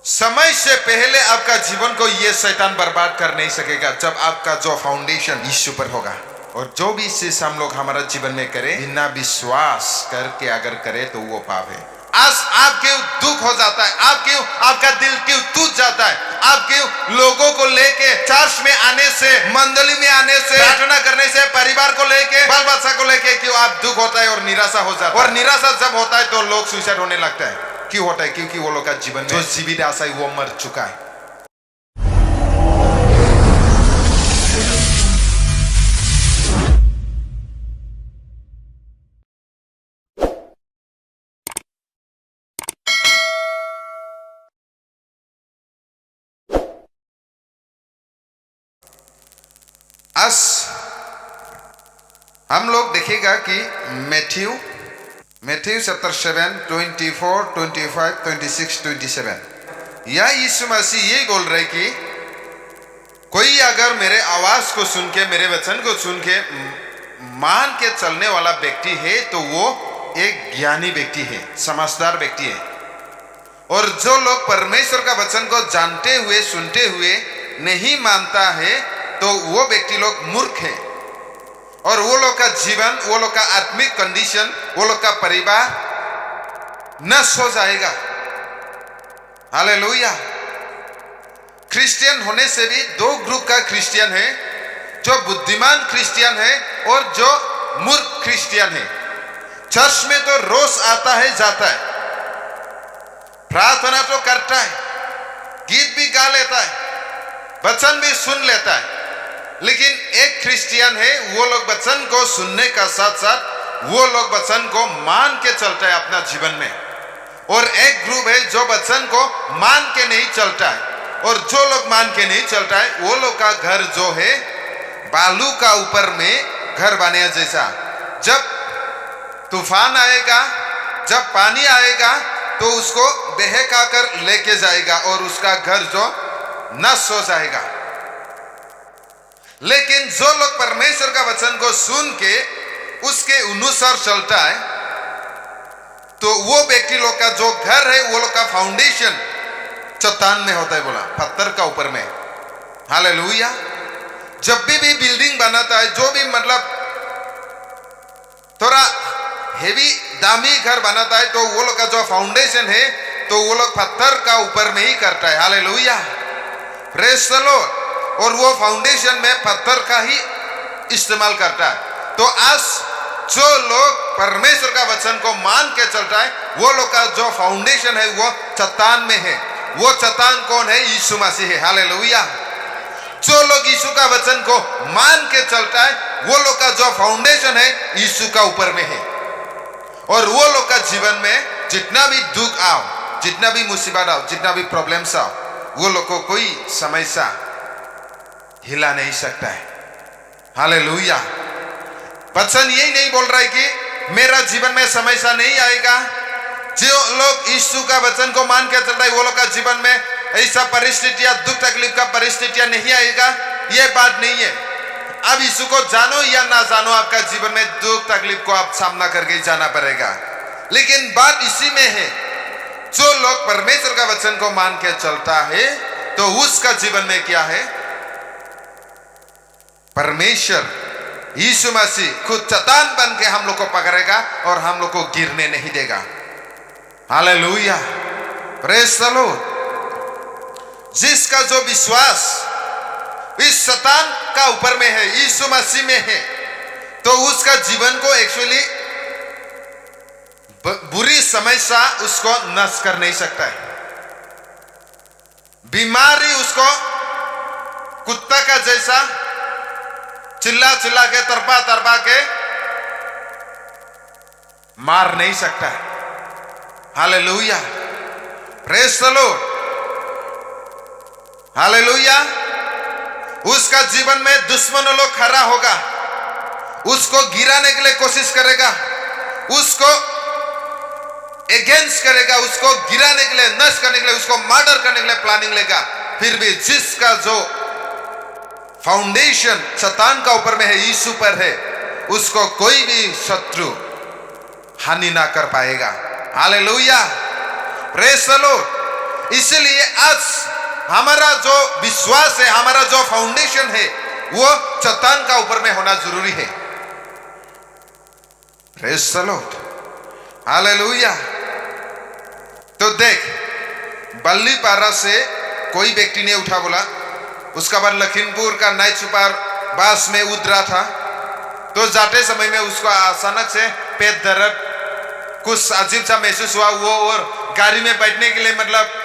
समय से पहले आपका जीवन को ये शैतान बर्बाद कर नहीं सकेगा जब आपका जो फाउंडेशन यीशु पर होगा। और जो भी चीज हम लोग हमारा जीवन में करें बिना विश्वास करके अगर करें तो वो पाप है। आज आप क्यों दुख हो जाता है, आपका दिल क्यों टूट जाता है, आप क्यों लोगों को लेके चर्च में आने से, मंडली में आने से, प्रार्थना करने से, परिवार को लेके, बाल बच्चा को लेके क्यों आप दुख होता है और निराशा हो जाता है। और निराशा जब होता है तो लोग सुसाइड होने लगता है। क्यों होता है? क्योंकि वो लोग का जीवन में जो जीवित आशा है वो मर चुका है। आज हम लोग देखेगा कि मैथ्यू चैप्टर 7 24 25 26 27 या यीशु मसीह यही बोल रहे कि कोई अगर मेरे आवाज को सुन के, मेरे वचन को सुन के मान के चलने वाला व्यक्ति है तो वो एक ज्ञानी व्यक्ति है, समझदार व्यक्ति है। और जो लोग परमेश्वर का वचन को जानते हुए, सुनते हुए नहीं मानता है तो वो व्यक्ति लोग मूर्ख है। और वो लोग का जीवन, वो लोग का आत्मिक कंडीशन, वो लोग का परिवार नष्ट हो जाएगा। हालेलुया। क्रिश्चियन होने से भी दो ग्रुप का क्रिश्चियन है, जो बुद्धिमान क्रिश्चियन है और जो मूर्ख क्रिश्चियन है। चर्च में तो रोज आता है, जाता है, प्रार्थना तो करता है, गीत भी गा लेता है, वचन भी सुन लेता है, लेकिन एक क्रिश्चियन है वो लोग वचन को सुनने का साथ साथ वो लोग वचन को मान के चलता है अपना जीवन में। और एक ग्रुप है जो वचन को मान के नहीं चलता है। और जो लोग मान के नहीं चलता है वो लोग का घर जो है बालू का ऊपर में घर बने जैसा। जब तूफान आएगा, जब पानी आएगा तो उसको बहका कर लेके जाएगा और उसका घर जो नष्ट हो जाएगा। लेकिन जो लोग परमेश्वर का वचन को सुन के उसके अनुसार चलता है तो वो व्यक्ति लोग का जो घर है वो लोग का फाउंडेशन चट्टान में होता है, बोला पत्थर का ऊपर में। हालेलुया। जब भी बिल्डिंग बनाता है, जो भी मतलब थोड़ा हेवी दामी घर बनाता है तो वो लोग का जो फाउंडेशन है तो वो लोग पत्थर का ऊपर में ही करता है। Hallelujah, praise the Lord. और वो फाउंडेशन में पत्थर का ही इस्तेमाल करता है। तो आज जो लोग परमेश्वर का वचन को मान के चलता है वो लोग का जो फाउंडेशन है वो चट्टान में है। वो चट्टान कौन है? यीशु मसीह है। हालेलुया। जो लोग यीशु का वचन को मान के चलता है वो लोग का जो फाउंडेशन है यीशु का ऊपर में है। और वो लोग का जीवन में जितना भी दुख आओ, जितना भी मुसीबत आओ, जितना भी प्रॉब्लम्स आओ, वो लोग को कोई समस्या हिला नहीं सकता है। हालेलुया। वचन यही नहीं बोल रहा है कि मेरा जीवन में समस्या नहीं आएगा। जो लोग यीशु का वचन को मान के चलता है वो लोग का जीवन में ऐसा परिस्थितियां, दुख तकलीफ का परिस्थितियां नहीं आएगा, ये बात नहीं है। अब यीशु को जानो या ना जानो, आपका जीवन में दुख तकलीफ को आप सामना करके जाना पड़ेगा। लेकिन बात इसी में है, जो लोग परमेश्वर का वचन को मान के चलता है तो उसका जीवन में क्या है? परमेश्वर यीशु मसीह खुद चट्टान बन के हम लोग को पकड़ेगा और हम लोग को गिरने नहीं देगा। Hallelujah, praise the Lord. जिसका जो विश्वास इस शैतान का ऊपर में है, यीशु मसीह में है, तो उसका जीवन को एक्चुअली बुरी समस्या उसको नष्ट कर नहीं सकता है। बीमारी उसको कुत्ता का जैसा चिल्ला चिल्ला के, तरपा तरपा के मार नहीं सकता है। Hallelujah, praise the Lord. Hallelujah. उसका जीवन में दुश्मन लोग खड़ा होगा, उसको गिराने के लिए कोशिश करेगा, उसको अगेंस्ट करेगा, उसको गिराने के लिए, नष्ट करने के लिए, उसको मर्डर करने के लिए प्लानिंग लेगा। फिर भी जिसका जो फाउंडेशन शैतान का ऊपर में है, यीशु पर है, उसको कोई भी शत्रु हानि ना कर पाएगा। Hallelujah, praise the Lord. इसलिए आज हमारा जो विश्वास है, हमारा जो फाउंडेशन है, वो चट्टान का ऊपर में होना जरूरी है। Praise the Lord, hallelujah. तो देख, बल्लीपारा से कोई व्यक्ति ने उठा बोला, उसका बाद लखीमपुर का नाइट सुपर बस में उतरा था। तो जाते समय में उसको अचानक से पेट दर्द कुछ अजीब सा महसूस हुआ वो, और गाड़ी में बैठने के लिए मतलब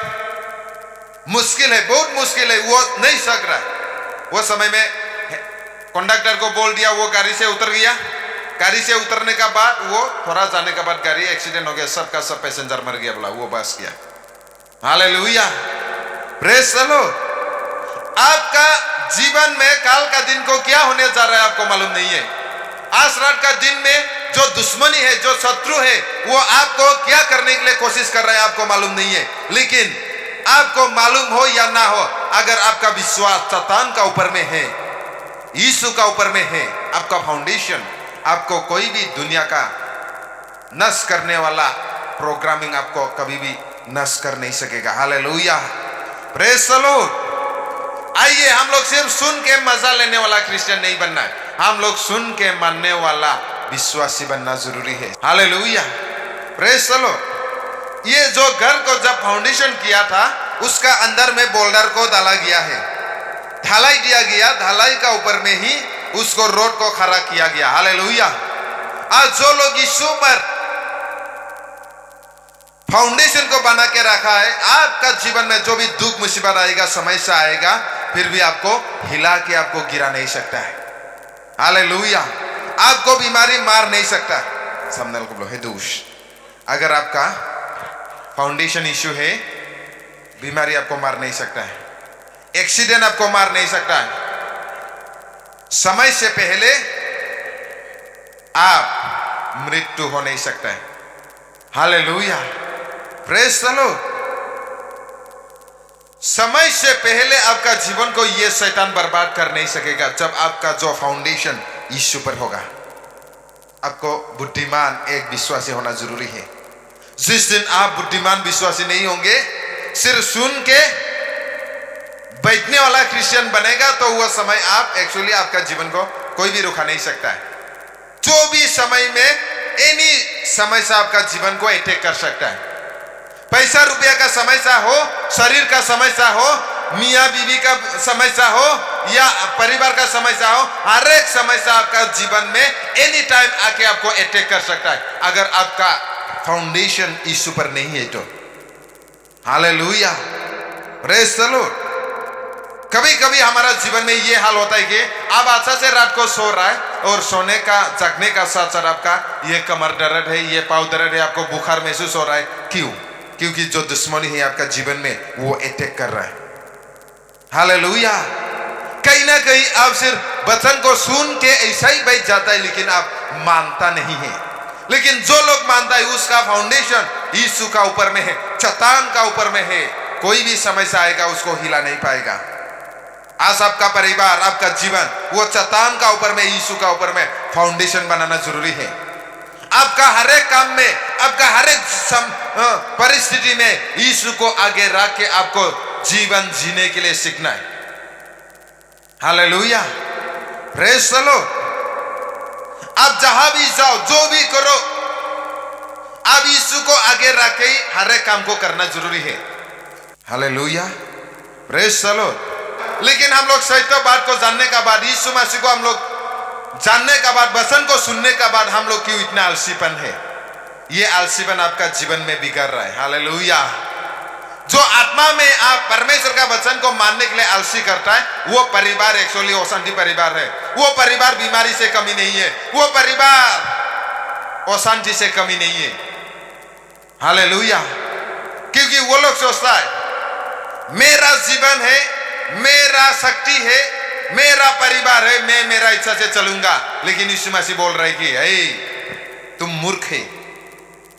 मुश्किल है, बहुत मुश्किल है, वो नहीं सक रहा है। वो समय में कंडक्टर को बोल दिया, वो गाड़ी से उतर गया। गाड़ी से उतरने का बाद वो थोड़ा जाने के बाद गाड़ी एक्सीडेंट हो गया, सबका सब पैसेंजर मर गया, बोला वो बस गया। Hallelujah, praise the Lord. आपका जीवन में काल का दिन को क्या होने जा रहा है आपको मालूम नहीं है। आज रात का दिन में जो दुश्मनी है, जो शत्रु है, वो आपको क्या करने के लिए कोशिश कर रहा है आपको मालूम नहीं है। लेकिन आपको मालूम हो या ना हो, अगर आपका विश्वास शैतान का ऊपर में है, यीशु का ऊपर में है, आपका फाउंडेशन, आपको कोई भी दुनिया का नष्ट करने वाला प्रोग्रामिंग आपको कभी भी नष्ट कर नहीं सकेगा। Hallelujah, praise the Lord. आइए, हम लोग सिर्फ सुन के मजा लेने वाला क्रिश्चियन नहीं बनना है, हम लोग सुन के मानने वाला विश्वासी बनना जरूरी है। Hallelujah, praise the Lord. ये जो घर को जब फाउंडेशन किया था, उसका अंदर में बोल्डर को डाला गया है, ढलाई दिया गया, ढलाई का ऊपर में ही उसको रोड को खड़ा किया गया। हालेलुया। आज जो लोग यीशु पर फाउंडेशन को बना के रखा है, आपका जीवन में जो भी दुख मुसीबत आएगा, समस्या आएगा, फिर भी आपको हिला के आपको गिरा नहीं सकता है। हालेलुया, आपको बीमारी मार नहीं सकता। सामने को बोलो, हे दोष, अगर आपका फाउंडेशन इश्यू है, बीमारी आपको मार नहीं सकता है, एक्सीडेंट आपको मार नहीं सकता है, समय से पहले आप मृत्यु हो नहीं सकता है। Hallelujah, praise the Lord. समय से पहले आपका जीवन को यह शैतान बर्बाद कर नहीं सकेगा, जब आपका जो फाउंडेशन यीशु पर होगा। आपको बुद्धिमान एक विश्वासी होना जरूरी है। जिस दिन आप बुद्धिमान विश्वासी नहीं होंगे, सिर्फ सुन के बैठने वाला क्रिश्चियन बनेगा, तो वह समय आप एक्चुअली आपका जीवन को कोई भी रुका नहीं सकता है। जो भी समय में एनी समस्या आपका जीवन को अटैक कर सकता है। पैसा रुपया का समस्या हो, शरीर का समस्या हो, मियाँ बीवी का समस्या हो, या परिवार का समस्या हो, हर एक समस्या आपका जीवन में एनी टाइम आके आपको अटैक कर सकता है, अगर आपका फाउंडेशन यीशु पर नहीं है तो। Hallelujah, praise the Lord. कभी कभी हमारा जीवन में ये हाल होता है कि आप अच्छा से रात को सो रहा है, और सोने का जगने का साथ साथ आपका ये कमर दर्द है, ये पाँव दर्द है, आपको बुखार महसूस हो रहा है। क्यों? क्योंकि जो दुश्मनी है आपका जीवन में, वो अटैक कर रहा है। हालेलुया। कहीं ना कहीं आप सिर्फ वचन को सुन के ऐसा ही बैठ जाता है, लेकिन आप मानता नहीं है। लेकिन जो लोग मानता है, उसका फाउंडेशन यीशु का ऊपर में है, चट्टान का ऊपर में है, कोई भी समस्या आएगा उसको हिला नहीं पाएगा। आज आपका परिवार, आपका जीवन, वो चट्टान का ऊपर में, यीशु का ऊपर में फाउंडेशन बनाना जरूरी है। आपका हर एक काम में, आपका हर एक परिस्थिति में यीशु को आगे रख के आपको जीवन जीने के लिए सीखना है। Hallelujah, praise the Lord. आप जहां भी जाओ, जो भी करो, आप यीशु को आगे रख के हर एक काम को करना जरूरी है। Hallelujah, praise the Lord. लेकिन हम लोग सही तो बात को जानने का बाद, यीशु मसीह को हम लोग जानने का बाद, वचन को सुनने का बाद, हम लोग क्यों इतना आलसीपन है? ये आलसीपन आपका जीवन में बिगड़ रहा है। हालेलुया। जो आत्मा में आप परमेश्वर का वचन को मानने के लिए आलसी करता है, वो परिवार एक्चुअली अशांति परिवार है। वो परिवार बीमारी से कमी नहीं है, वो परिवार अशांति से कमी नहीं है। हालेलुया। क्योंकि वो लोग सोचता है मेरा जीवन है, मेरा शक्ति है, मेरा परिवार है, मैं मेरा इच्छा से चलूंगा। लेकिन यीशु मसीह बोल रहे कि तुम मूर्ख है,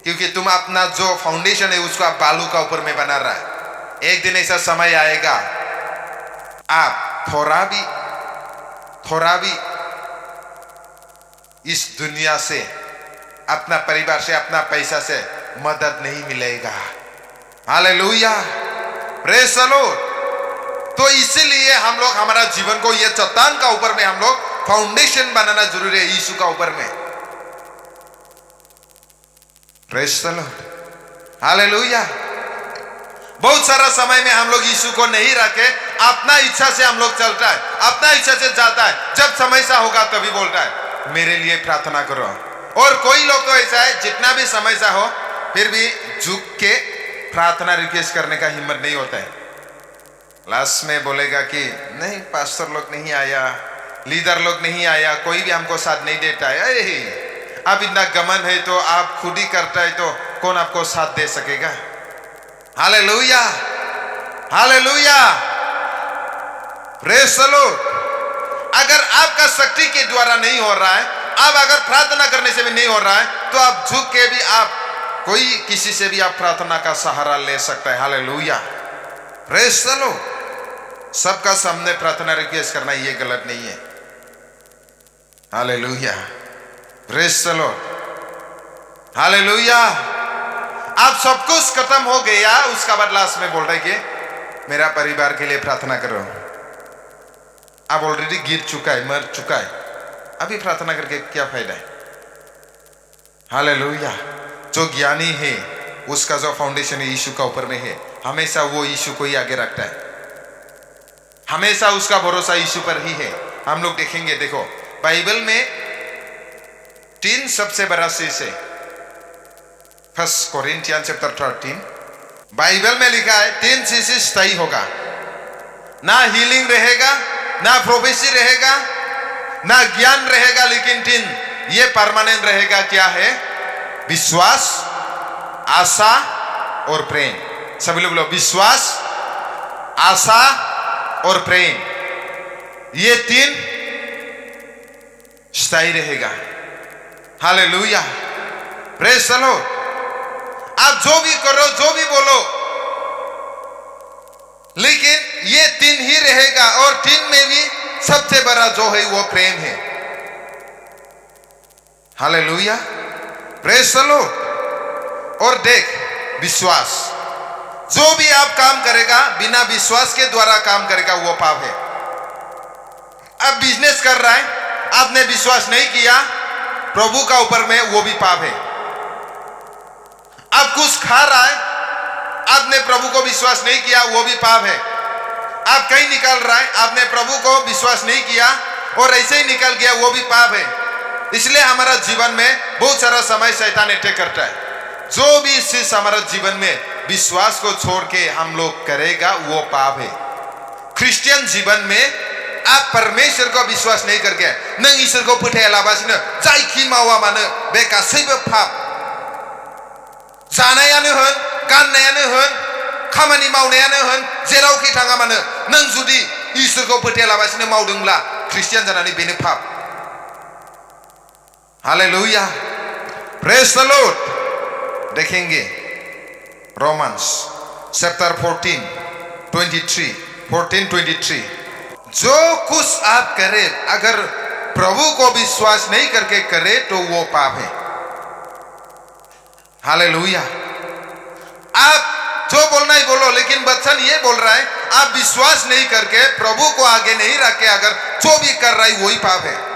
क्योंकि तुम अपना जो फाउंडेशन है उसको आप बालू का ऊपर में बना रहा है। एक दिन ऐसा समय आएगा, आप थोड़ा भी इस दुनिया से, अपना परिवार से, अपना पैसा से मदद नहीं मिलेगा। Hallelujah, praise the Lord. तो इसीलिए हम लोग हमारा जीवन को ये चट्टान का ऊपर में हम लोग फाउंडेशन बनाना जरूरी है, यीशु का ऊपर में। Praise the Lord, hallelujah. बहुत सारा समय में हम लोग यीशु को नहीं रखे, अपना इच्छा से हम लोग चलता है, अपना इच्छा से जाता है। जब समय सा होगा तभी बोलता है मेरे लिए प्रार्थना करो। और कोई लोग तो ऐसा है जितना भी समय सा हो फिर भी झुक के प्रार्थना रिक्वेस्ट करने का हिम्मत नहीं होता है। लास्ट में बोलेगा कि नहीं पास्टर लोग नहीं आया, लीडर लोग नहीं आया, कोई भी हमको साथ नहीं देता है। अरे अब इतना गमन है तो आप खुद ही करता है तो कौन आपको साथ दे सकेगा। Hallelujah, hallelujah, praise the Lord. अगर आपका शक्ति के द्वारा नहीं हो रहा है, आप अगर प्रार्थना करने से भी नहीं हो रहा है, तो आप झुक के भी आप कोई किसी से भी आप प्रार्थना का सहारा ले सकता है। Hallelujah, praise the Lord. सबका सामने प्रार्थना रिक्वेस्ट करना ये गलत नहीं है। Hallelujah, praise the Lord, hallelujah. अब सब कुछ खत्म हो गया, उसका बाद लास्ट में बोल रहे कि मेरा परिवार के लिए प्रार्थना करो। अब ऑलरेडी गिर चुका है, मर चुका है, अभी प्रार्थना करके क्या फायदा है। हालेलुया। जो ज्ञानी है उसका जो फाउंडेशन है यीशु का ऊपर में है, हमेशा वो यीशु को ही आगे रखता है, हमेशा उसका भरोसा यीशु पर ही है। हम लोग देखेंगे, देखो बाइबल में 3 सबसे बड़ा चीज है। 1 कोरिन्थियन चैप्टर 13 बाइबल में लिखा है 3 चीजें स्थायी होगा, ना हीलिंग रहेगा, ना प्रोफेसी रहेगा, ना ज्ञान रहेगा, लेकिन 3 ये परमानेंट रहेगा। क्या है? विश्वास, आशा और प्रेम। सभी लोग विश्वास, आशा और प्रेम, ये 3 स्थायी रहेगा। Hallelujah, praise the Lord. आप जो भी करो, जो भी बोलो, लेकिन ये 3 ही रहेगा। और 3 में भी सबसे बड़ा जो है वो प्रेम है। Hallelujah, praise the Lord. और देख, विश्वास, जो भी आप काम करेगा बिना विश्वास के द्वारा काम करेगा वो पाप है। अब बिजनेस कर रहा है, आपने विश्वास नहीं किया प्रभु का ऊपर में, वो भी पाप है। अब कुछ खा रहा है, आपने प्रभु को विश्वास नहीं किया, वो भी पाप है। आप कहीं निकल रहा है, आपने प्रभु को विश्वास नहीं किया और ऐसे ही निकल गया, वो भी पाप है। इसलिए हमारा जीवन में बहुत सारा समय शैतान अटैक करता है। जो भी चीज हमारा जीवन में विश्वास को छोड़ के हम लोग करेगा वो पाप है। क्रिश्चियन जीवन में आप परमेश्वर को विश्वास नहीं करके नों इसोरखौ फोथायालाबासिनो जायखि मावा मानो बे गासैबो पाप। जानायानो होन, गाननायानो होन, खामानि मावनायानो होन, जेरावखि थाङा मानो नों जुदि इसोरखौ फोथायालाबासिनो मावदोंब्ला क्रिश्चियान जानानै बेनो पाप। Hallelujah, praise the Lord. देखेंगे रोमन्स चैप्टर 14:23 जो कुछ आप करें अगर प्रभु को विश्वास नहीं करके करे तो वो पाप है। हालेलुया। आप जो बोलना ही बोलो, लेकिन वचन ये बोल रहा है आप विश्वास नहीं करके प्रभु को आगे नहीं रख के अगर जो भी कर रहा है वही पाप है।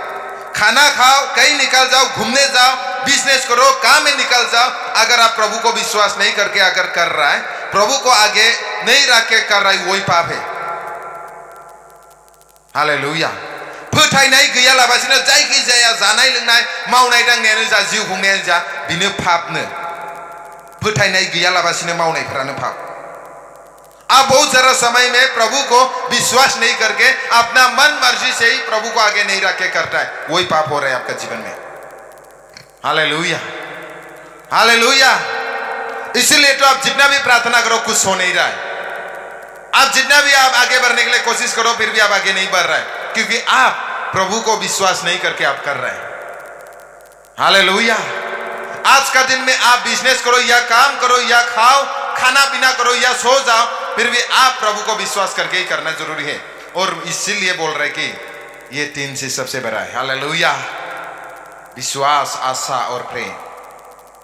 खाना खाओ, कहीं निकल जाओ, घूमने जाओ, बिजनेस करो, काम में निकल जाओ, अगर आप प्रभु को विश्वास नहीं करके अगर कर रहा है, प्रभु को आगे नहीं रख के कर रहा है, वही पाप है। हालेलुया। फोथायनाय गैयालाबासिनो जायखि जाया जानाय लोंनाय मावनाय दांनायानो जा जिउ खुंनायानो जा बिनो पापनो। फोथायनाय गैयालाबासिनो मावनायफोरानो पाप। आप बहुत सारा समय में प्रभु को विश्वास नहीं करके अपना मन मर्जी से ही प्रभु को आगे नहीं रख के करता है, वही पाप हो रहा है आपका जीवन में। Hallelujah, hallelujah. इसीलिए तो आप जितना भी प्रार्थना करो कुछ हो नहीं रहा है। आप जितना भी आप आगे बढ़ने के लिए कोशिश करो फिर भी आप आगे नहीं बढ़ रहा है, क्योंकि आप प्रभु को विश्वास नहीं करके आप कर रहे हैं। हालेलुया। आज का दिन में आप बिजनेस करो या काम करो या खाओ, खाना पीना करो या सो जाओ, फिर भी आप प्रभु को विश्वास करके ही करना जरूरी है। और इसीलिए बोल रहे कि ये 3 चीज सबसे बड़ा है। हालेलुया। विश्वास, आशा और प्रेम।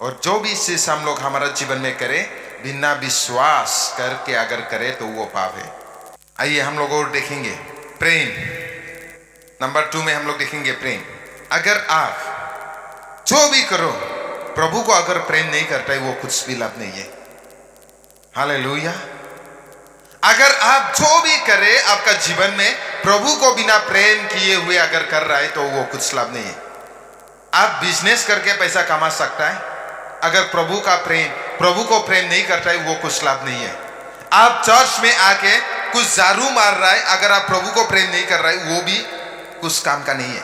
और जो भी चीज हम लोग हमारा जीवन में करें बिना विश्वास करके अगर करे तो वो पाप है। आइए हम लोग और देखेंगे प्रेम। नंबर 2 में हम लोग देखेंगे प्रेम। अगर आप जो भी करो प्रभु को अगर प्रेम नहीं करता है वो कुछ भी लाभ नहीं है। हालेलुया। अगर आप जो भी करे आपका जीवन में प्रभु को बिना प्रेम किए हुए अगर कर रहा है तो वो कुछ लाभ नहीं है। आप बिजनेस करके पैसा कमा सकता है, अगर प्रभु को प्रेम नहीं करता है वो कुछ लाभ नहीं है। आप चर्च में आके कुछ झाड़ू मार रहा है, अगर आप प्रभु को प्रेम नहीं कर रहा है वो भी कुछ काम का नहीं है।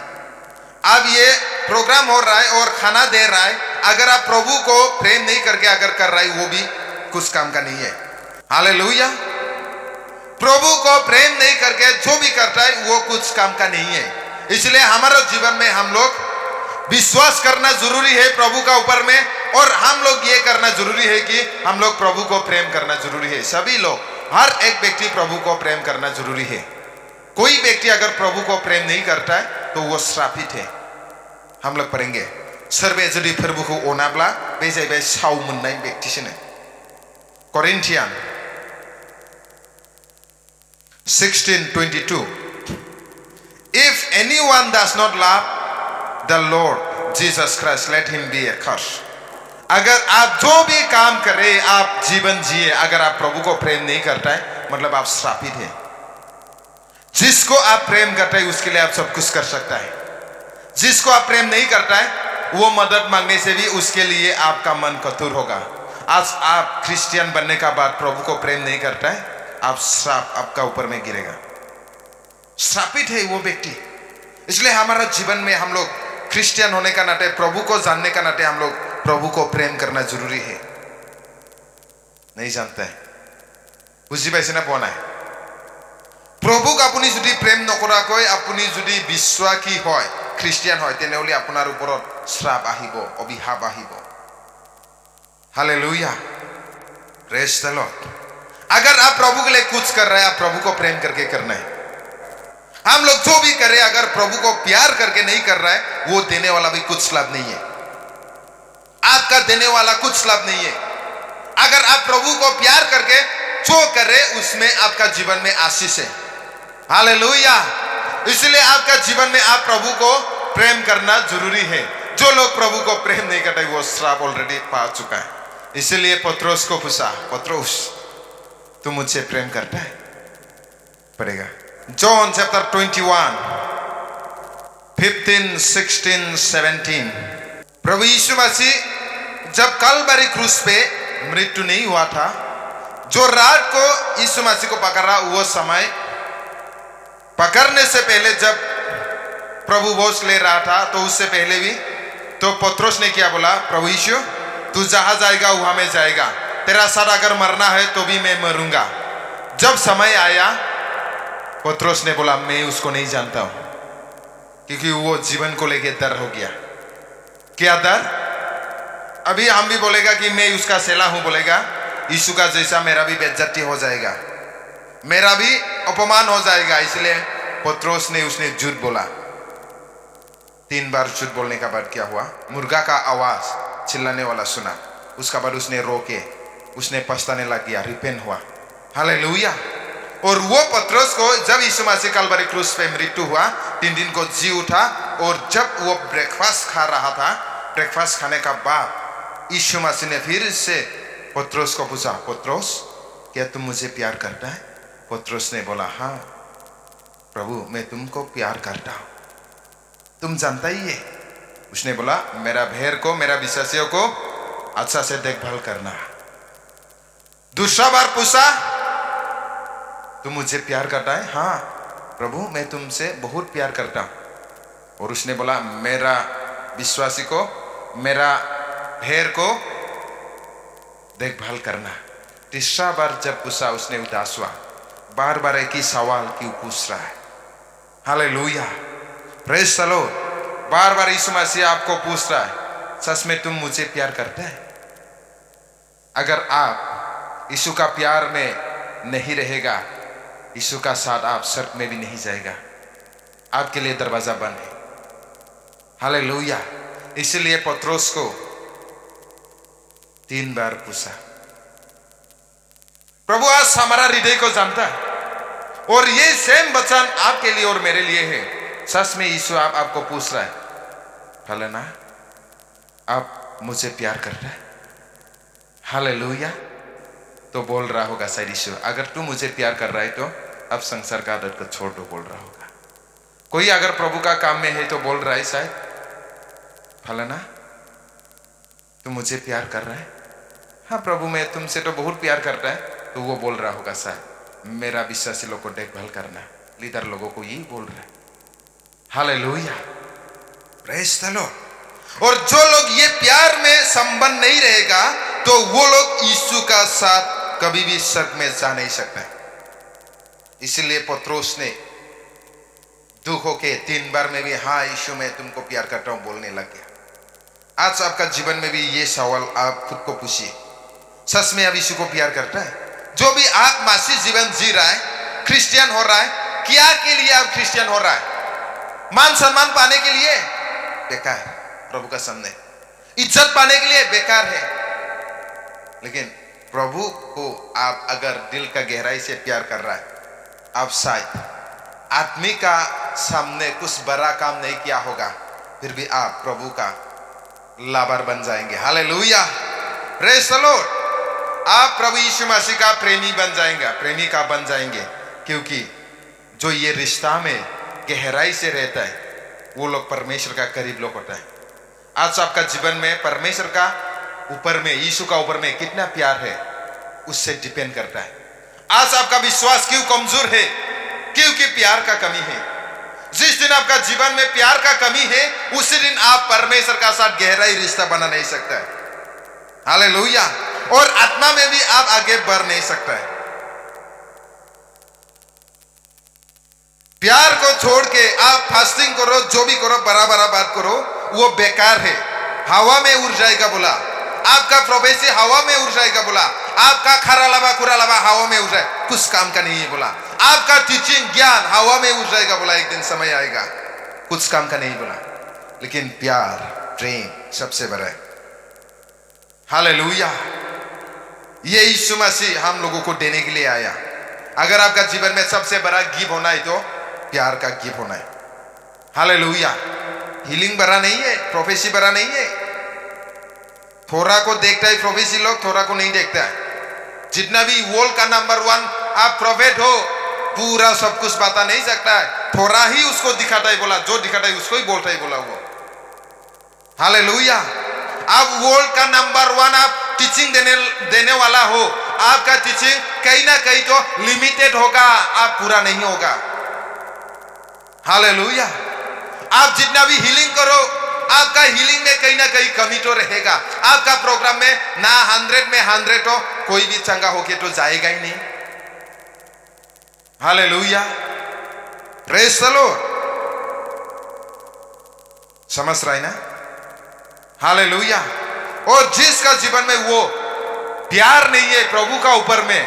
अब ये प्रोग्राम हो रहा है और खाना दे रहा है, अगर आप प्रभु को प्रेम नहीं करके अगर कर रहा है वो भी कुछ काम का नहीं है। हालेलुया। प्रभु को प्रेम नहीं करके जो भी करता है वो कुछ काम का नहीं है। इसलिए हमारे जीवन में हम लोग विश्वास करना जरूरी है प्रभु का ऊपर में, और हम लोग ये करना जरूरी है कि हम लोग प्रभु को प्रेम करना जरूरी है। सभी लोग, हर एक व्यक्ति प्रभु को प्रेम करना जरूरी है। कोई व्यक्ति अगर प्रभु को प्रेम नहीं करता है तो वो श्रापित है। हम लोग पढ़ेंगे सोरबाया जुदि फोरबोखौ अनाब्ला बे जाहैबाय साव मोननाय व्यक्तिसोनो। करिन्थियान 16:22 If anyone does not love the Lord Jesus Christ, let him be accursed. अगर आप जो भी काम करें, आप जीवन जिए, अगर आप प्रभु को प्रेम नहीं करता है मतलब आप श्रापित है। जिसको आप प्रेम करता है उसके लिए आप सब कुछ कर सकता है। जिसको आप प्रेम नहीं करता है वो मदद मांगने से भी उसके लिए आपका मन कठोर होगा। आज आप क्रिश्चियन बनने का बाद प्रभु को प्रेम नहीं करता है, आप श्राप आपका ऊपर में गिरेगा। श्रापित है वो व्यक्ति। इसलिए हमारा जीवन में हम लोग क्रिश्चियन होने का नाते, प्रभु को जानने का नाते हम लोग प्रभु को प्रेम करना जरूरी है। नहीं जानता है बुझी पाइছে না পোৱা নাই? প্ৰভুক আপুনি যদি প্ৰেম নকৰাকৈ আপুনি যদি বিশ্বাসী হয়, খ্ৰীষ্টিয়ান হয়, তেনেহলে আপোনাৰ ওপৰত শ্ৰাপ আহিব, অভিশাপ আহিব। Hallelujah, praise the Lord. अगर आप प्रभु के लिए कुछ कर रहे हैं, आप प्रभु को प्रेम करके करना है। हम लोग जो भी करें अगर प्रभु को प्यार करके नहीं कर रहा है वो देने वाला भी कुछ लाभ नहीं है। आपका देने वाला कुछ लाभ नहीं है। अगर आप प्रभु को प्यार करके जो करे उसमें आपका जीवन में आशीष है। हालेलुया। इसलिए आपका जीवन में आप प्रभु को प्रेम करना जरूरी है। जो लोग प्रभु को प्रेम नहीं करते वो श्राप ऑलरेडी पा चुका है। इसलिए पत्रोस को पूछा, पत्रोस तू मुझसे प्रेम करता है? पढ़ेगा जॉन चैप्टर 21 15, 16, 17। प्रभु यीशु मसीह जब कलवरी क्रूस पे मृत्यु नहीं हुआ था, जो रात को यीशु मसीह को पकड़ा, वो समय पकड़ने से पहले जब प्रभु भोज ले रहा था तो उससे पहले भी तो पत्रोस ने क्या बोला, प्रभु यीशु तू जहां जाएगा वहां में जाएगा, तेरा साथ अगर मरना है तो भी मैं मरूंगा। जब समय आया पत्रोस ने बोला मैं उसको नहीं जानता हूं, क्योंकि वो जीवन को लेके डर हो गया। क्या डर? अभी हम भी बोलेगा कि मैं उसका सेला हूं, बोलेगा यीशु का जैसा मेरा भी बेइज्जती हो जाएगा, मेरा भी अपमान हो जाएगा। इसलिए पत्रोस ने उसने झूठ बोला। 3 बार झूठ बोलने का बाद क्या हुआ, मुर्गा का आवाज चिल्लाने वाला सुना। उसका बाद उसने रोके, उसने पछताने लग गया, रिपेंट हुआ। हालेलुया। और वो पत्रोस को जब यीशु मसीह कलवरी क्रूस पे मृत्यु हुआ, 3 दिन को जी उठा, और जब वो ब्रेकफास्ट खा रहा था, ब्रेकफास्ट खाने का बाद यीशु मसीह ने फिर से पत्रोस को पूछा, पत्रोस क्या तुम मुझे प्यार करता है? पत्रोस ने बोला हाँ प्रभु मैं तुमको प्यार करता हूं, तुम जानता ही है। उसने बोला मेरा भेड़ को, मेरा विश्वासियों को अच्छा से देखभाल करना। दूसरा बार पूछा तुम मुझे प्यार करता है? हाँ प्रभु मैं तुमसे बहुत प्यार करता हूं। और उसने बोला मेरा विश्वासी को, मेरा भेड़ को देखभाल करना। तीसरा बार जब पूछा उसने उदास हुआ। बार बार एक ही सवाल क्यों पूछ रहा है? Hallelujah, praise the lord. बार बार यीशु मसीह आपको पूछ रहा है सच में तुम मुझे प्यार करते हैं? अगर आप यीशु का प्यार में नहीं रहेगा, यीशु का साथ आप स्वर्ग में भी नहीं जाएगा। आपके लिए दरवाजा बंद है। हालेलुया। इसलिए पत्रोस को 3 बार पूछा, प्रभु आज हमारा हृदय को जानता है, और ये सेम वचन आपके लिए और मेरे लिए है। सच में यीशु आपको पूछ रहा है, फलाना आप मुझे प्यार कर रहे हैं? हालेलुया। तो बोल रहा होगा शायद यीशु, अगर तू मुझे प्यार कर रहा है तो अब संसार का आदत को छोड़ दो, बोल रहा होगा। कोई अगर प्रभु का काम में है तो बोल रहा है शायद, फलाना तू मुझे प्यार कर रहा है? हाँ प्रभु मैं तुमसे तो बहुत प्यार करता है। तो वो बोल रहा होगा शायद, मेरा विश्वासी लोग को देखभाल करना, लीडर लोगों को यही बोल रहा है। Hallelujah, praise the Lord. और जो लोग ये प्यार में संबंध नहीं रहेगा तो वो लोग यीशु का साथ कभी भी स्वर्ग में जा नहीं सकते। इसलिए पत्रोस ने दुखों के 3 बार में भी हाँ यीशु मैं तुमको प्यार करता हूं बोलने लग गया। आज आपका जीवन में भी ये सवाल आप खुद को पूछिए, सच में आप यीशु को प्यार करता है? जो भी आप मसीह जीवन जी रहा है, क्रिश्चियन हो रहा है, क्या के लिए आप क्रिश्चियन हो रहा है? मान सम्मान पाने के लिए? बेकार, प्रभु का सामने इज्जत पाने के लिए? बेकार है। लेकिन प्रभु को आप अगर दिल का गहराई से प्यार कर रहा है, आप शायद आदमी का सामने कुछ बड़ा काम नहीं किया होगा, फिर भी आप प्रभु का लाभार बन जाएंगे। Hallelujah, praise the Lord. आप प्रभु यीशु मसीह का प्रेमी बन जाएंगे, प्रेमिका बन जाएंगे, क्योंकि जो ये रिश्ता में गहराई से रहता है वो लोग परमेश्वर का करीब लोग होता है। आज आपका जीवन में परमेश्वर का ऊपर में, यीशु का ऊपर में कितना प्यार है उससे डिपेंड करता है। आज आपका विश्वास क्यों कमजोर है? क्योंकि प्यार का कमी है। जिस दिन आपका जीवन में प्यार का कमी है उसी दिन आप परमेश्वर का साथ गहराई रिश्ता बना नहीं सकता है। हालेलुया। और आत्मा में भी आप आगे बढ़ नहीं सकता है। प्यार को छोड़ के आप फास्टिंग करो, जो भी करो, बड़ा बड़ा बात करो, वो बेकार है, हवा में उड़ जाएगा बोला। आपका प्रोफेसी हवा में उड़ जाएगा बोला। आपका खरा लबा खुरा लबा हवा में उड़ जाए, कुछ काम का नहीं है बोला। आपका टीचिंग ज्ञान हवा में उड़ जाएगा बोला, एक दिन समय आएगा, कुछ काम का नहीं बोला। लेकिन प्यार प्रेम सबसे बड़ा है। हालेलुया। ये यीशु मसीह हम लोगों को देने के लिए आया। अगर आपका जीवन में सबसे बड़ा गिफ्ट होना है तो प्यार का गिफ्ट होना है। हालेलुया। हीलिंग बड़ा नहीं है, प्रोफेसी बड़ा नहीं है। थोड़ा को देखता है प्रोफेसी लोग, थोड़ा को नहीं देखता है। जितना भी वर्ल्ड का नंबर 1 आप प्रोफेट हो, पूरा सब कुछ बता नहीं सकता है, थोड़ा ही उसको दिखाता है बोला, जो दिखाता है उसको ही बोलता है बोला वो। हालेलुया। आप वर्ल्ड का नंबर 1 आप टीचिंग देने वाला हो, आपका टीचिंग कहीं ना कहीं तो लिमिटेड होगा, आप पूरा नहीं होगा। हालेलुया। आप जितना भी हीलिंग करो, आपका हीलिंग में कहीं ना कहीं कमी तो रहेगा। आपका प्रोग्राम में ना 100 में 100 हो, कोई भी चंगा होके तो जाएगा ही नहीं। Hallelujah, praise the Lord. समझ रहा है ना? हालेलुया। और जिसका जीवन में वो प्यार नहीं है प्रभु का ऊपर में,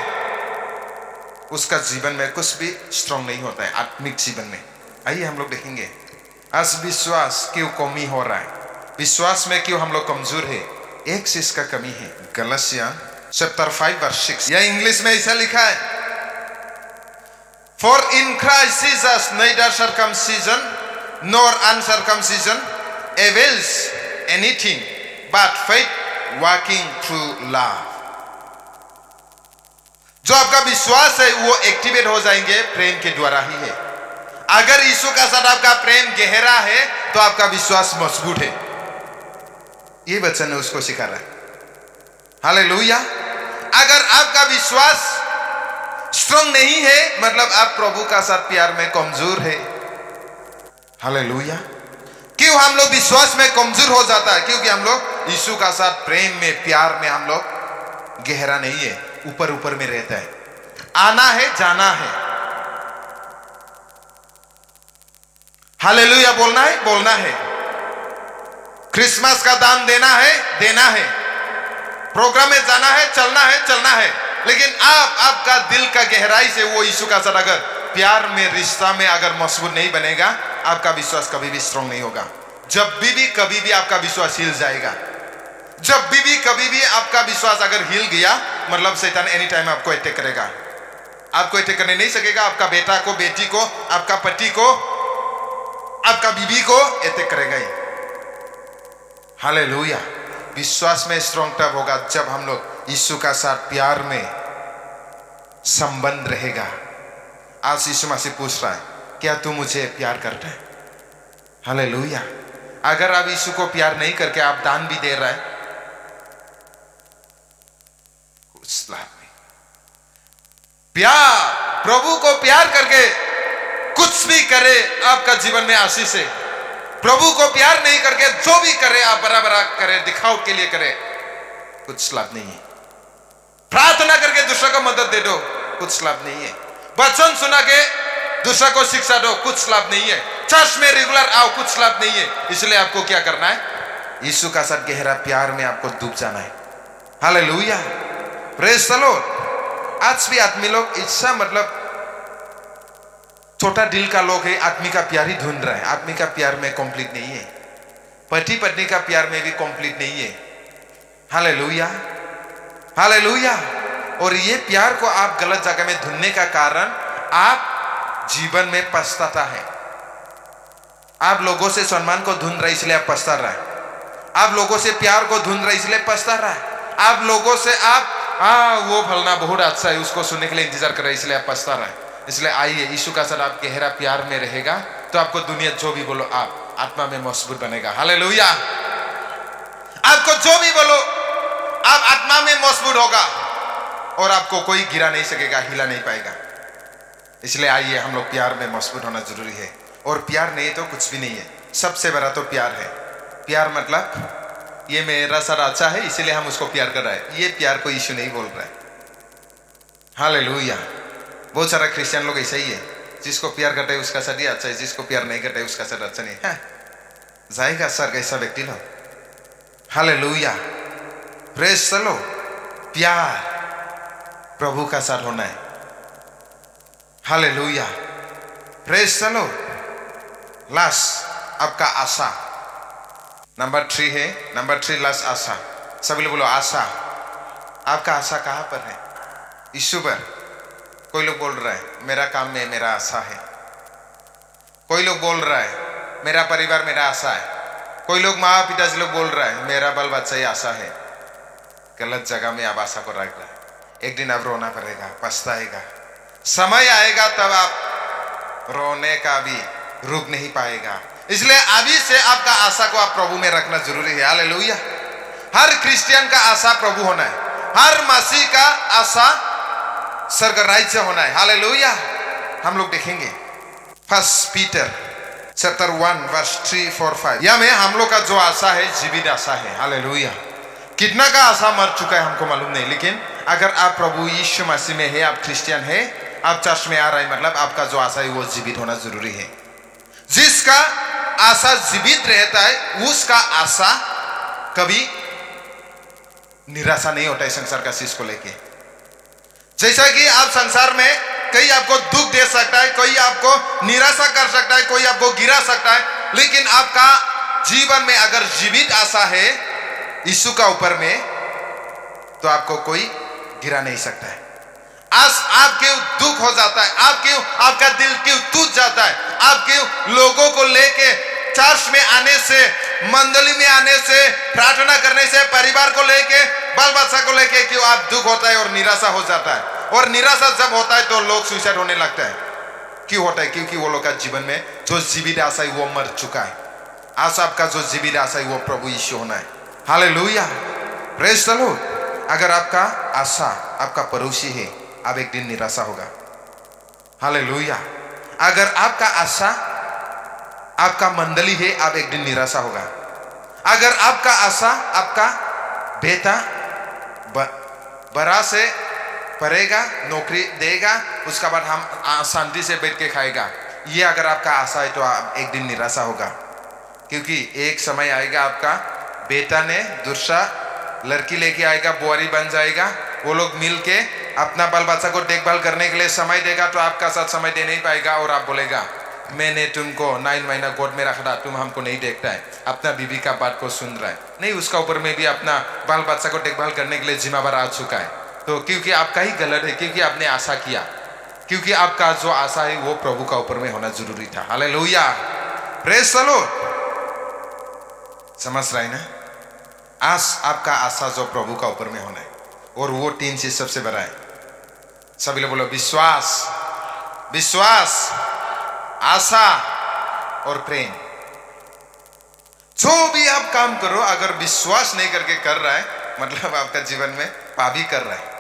उसका जीवन में कुछ भी स्ट्रांग नहीं होता है आत्मिक जीवन में। आइए हम लोग देखेंगे आज विश्वास क्यों कमी हो रहा है, विश्वास में क्यों हम लोग कमजोर है। एक चीज का कमी है। गलातिया चैप्टर 5 वर्स 6, या इंग्लिश में ऐसा लिखा है, for in Christ Jesus neither circumcision nor uncircumcision avails anything but faith working through love। जो आपका विश्वास है वो एक्टिवेट हो जाएंगे प्रेम के द्वारा ही है। अगर यीशु का साथ आपका प्रेम गहरा है तो आपका विश्वास मजबूत है। ये वचन ने उसको सिखा रहा है। हालेलुया। अगर आपका विश्वास स्ट्रांग नहीं है मतलब आप प्रभु का साथ प्यार में कमजोर है। हालेलुया। क्यों हम लोग विश्वास में कमजोर हो जाता है? क्योंकि हम लोग यीशु का साथ प्रेम में प्यार में हम लोग गहरा नहीं है, ऊपर ऊपर में रहता है। आना है जाना है। हालेलुया बोलना है बोलना है। क्रिसमस का दान देना है देना है। प्रोग्राम में जाना है चलना है। लेकिन आपका दिल का गहराई से वो यीशु का साथ अगर प्यार में रिश्ता में अगर मजबूत नहीं बनेगा, आपका विश्वास कभी भी स्ट्रांग नहीं होगा। जब भी कभी भी आपका विश्वास हिल जाएगा। जब भी कभी भी आपका विश्वास अगर हिल गया मतलब शैतान एनी टाइम आपको अटैक करेगा। आपको अटैक करने नहीं सकेगा। आपका बेटा को, बेटी को, आपका पति को, आपका बीवी को अटैक करेगा ही। हालेलुया। विश्वास में स्ट्रॉन्ग तब होगा जब हम लोग यीशु का साथ प्यार में संबंध रहेगा। आज यीशु मसीह पूछ रहा है, क्या तू मुझे प्यार करता है? हालेलुया। अगर आप यीशु को प्यार नहीं करके आप दान भी दे रहा है, कुछ लाभ नहीं। प्यार, प्रभु को प्यार करके कुछ भी करे आपका जीवन में आशीष है। प्रभु को प्यार नहीं करके जो भी करे आप बराबर करे, दिखावट के लिए करे, कुछ लाभ नहीं है। प्रार्थना करके दूसरा को मदद दे दो, कुछ लाभ नहीं है। वचन सुना के दूसरा को शिक्षा दो, कुछ लाभ नहीं है। चर्च में रेगुलर आओ, कुछ लाभ नहीं है। इसलिए आपको क्या करना है? यीशु का साथ गहरा प्यार में आपको डूब जाना है। Hallelujah, praise the Lord. आज भी आदमी लोग इच्छा मतलब छोटा दिल का लोग है, आदमी का प्यार ही ढूंढ रहा है। आदमी का प्यार में कंप्लीट नहीं है, पति पत्नी का प्यार में भी कंप्लीट नहीं है। Hallelujah, hallelujah. और ये प्यार को आप गलत जगह में ढूंढने का कारण आप जीवन में पछताता है। आप लोगों से सम्मान को ढूंढ रहे इसलिए आप पछता रहा है। आप लोगों से प्यार को ढूंढ रहे इसलिए पछता रहा है। आप लोगों से आप वो फलना बहुत अच्छा है उसको सुनने के लिए इंतजार कर रहे इसलिए आप पछता रहा है। इसलिए आइए, यीशु का साथ आप गहरा प्यार में रहेगा तो आपको दुनिया जो भी बोलो आप आत्मा में मजबूत बनेगा। हालेलुया। आपको जो भी बोलो आप आत्मा में मजबूत होगा और आपको कोई गिरा नहीं सकेगा, हिला नहीं पाएगा। इसलिए आइए, हम लोग प्यार में मजबूत होना जरूरी है। और प्यार नहीं तो कुछ भी नहीं है। सबसे बड़ा तो प्यार है। प्यार मतलब ये मेरा साथ अच्छा है इसीलिए हम उसको प्यार कर रहे हैं, ये प्यार को यीशु नहीं बोल रहा है। हालेलुया। बहुत सारा क्रिश्चियन लोग ऐसा ही है, जिसको प्यार करते हैं उसका साथ ही अच्छा है, जिसको प्यार नहीं करते उसका साथ अच्छा नहीं है। जाएगा सर कैसा व्यक्ति लोग। Hallelujah, praise the Lord. प्यार प्रभु का साथ होना है। Hallelujah, praise the Lord. Last आपका आशा, नंबर 3 है। नंबर 3 लास्ट आशा। सभी लोग बोलो आशा। आपका आशा कहां पर है? यीशु पर। कोई लोग बोल रहा है मेरा काम में मेरा आशा है। कोई लोग बोल रहा है मेरा परिवार मेरा आशा है। कोई लोग माँ पिताजी लोग बोल रहा है मेरा बाल बच्चा ही आशा है। गलत जगह में आप आशा को रख रहे हैं। एक दिन आप रोना पड़ेगा, पछताएगा। समय आएगा तब आप रोने का भी रुक नहीं पाएगा। इसलिए अभी से आपका आशा को आप प्रभु में रखना जरूरी है। हालेलुया। हर क्रिश्चियन का आशा प्रभु होना है। हर मसीह का आशा स्वर्ग राज्य होना है। हालेलुया। हम लोग देखेंगे 1 पीटर चैप्टर 1 वर्स 3, 4, 5। या में हम लोग का जो आशा है जीवित आशा है। हालेलुया। कितना का आशा मर चुका है हमको मालूम नहीं, लेकिन अगर आप प्रभु यीशु मसीह में है, आप क्रिश्चियन है, आप चर्च में आ रहे हैं, मतलब आपका जो आशा है वो जीवित होना जरूरी है। जिसका आशा जीवित रहता है उसका आशा कभी निराशा नहीं होता है संसार का चीज को लेके। जैसा कि आप संसार में कोई आपको दुख दे सकता है, कोई आपको निराशा कर सकता है, कोई आपको गिरा सकता है, लेकिन आपका जीवन में अगर जीवित आशा है यीशु का ऊपर में तो आपको कोई गिरा नहीं सकता है। आज आप क्यों दुख हो जाता है, आपका दिल क्यों टूट जाता है, आप क्यों लोगों को लेके चर्च में आने से, मंडली में आने से, प्रार्थना करने से, परिवार को लेके, बाल बच्चा को लेके क्यों आप दुख होता है और निराशा हो जाता है। और निराशा जब होता है तो लोग सुसाइड होने लगता है। क्यों होता है? क्योंकि वो लोग का जीवन में जो जीवित आशा है वो मर चुका है। आज आपका जो जीवित आशा है वो प्रभु यीशु होना है। Hallelujah, praise the Lord. अगर आपका आशा आपका पड़ोसी है आप एक दिन निराशा होगा। हालेलुया। अगर आपका आशा आपका मंडली है आप एक दिन निराशा होगा। अगर आपका आशा आपका बेटा बड़ा से पढ़ेगा, नौकरी देगा, उसके बाद हम शांति से बैठ के खाएगा, ये अगर आपका आशा है तो आप एक दिन निराशा होगा। क्योंकि एक समय आएगा आपका बेटा ने दूसरा लड़की लेके आएगा, बुआरी बन जाएगा, वो लोग मिल के अपना बाल बच्चा को देखभाल करने के लिए समय देगा तो आपका साथ समय दे नहीं पाएगा और आप बोलेगा मैंने तुमको 9 महीना गोद में रखा, तुम हमको नहीं देखता है, अपना बीवी का बात को सुन रहा है। नहीं, उसका ऊपर में भी अपना बाल बच्चा को देखभाल करने के लिए जिम्मेदार आ चुका है। तो क्योंकि आपका ही गलत है, क्योंकि आपने आशा किया, क्योंकि आपका जो आशा है वो प्रभु का ऊपर में होना जरूरी था। Hallelujah, praise the Lord. समझ रहे ना? आपका आशा जो प्रभु का ऊपर में होना है, और वो 3 चीज सबसे बड़ा है। सभी लोग बोलो विश्वास, विश्वास, आशा और प्रेम। जो भी आप काम करो, अगर विश्वास नहीं करके कर रहा है, मतलब आपका जीवन में पापी कर रहा है।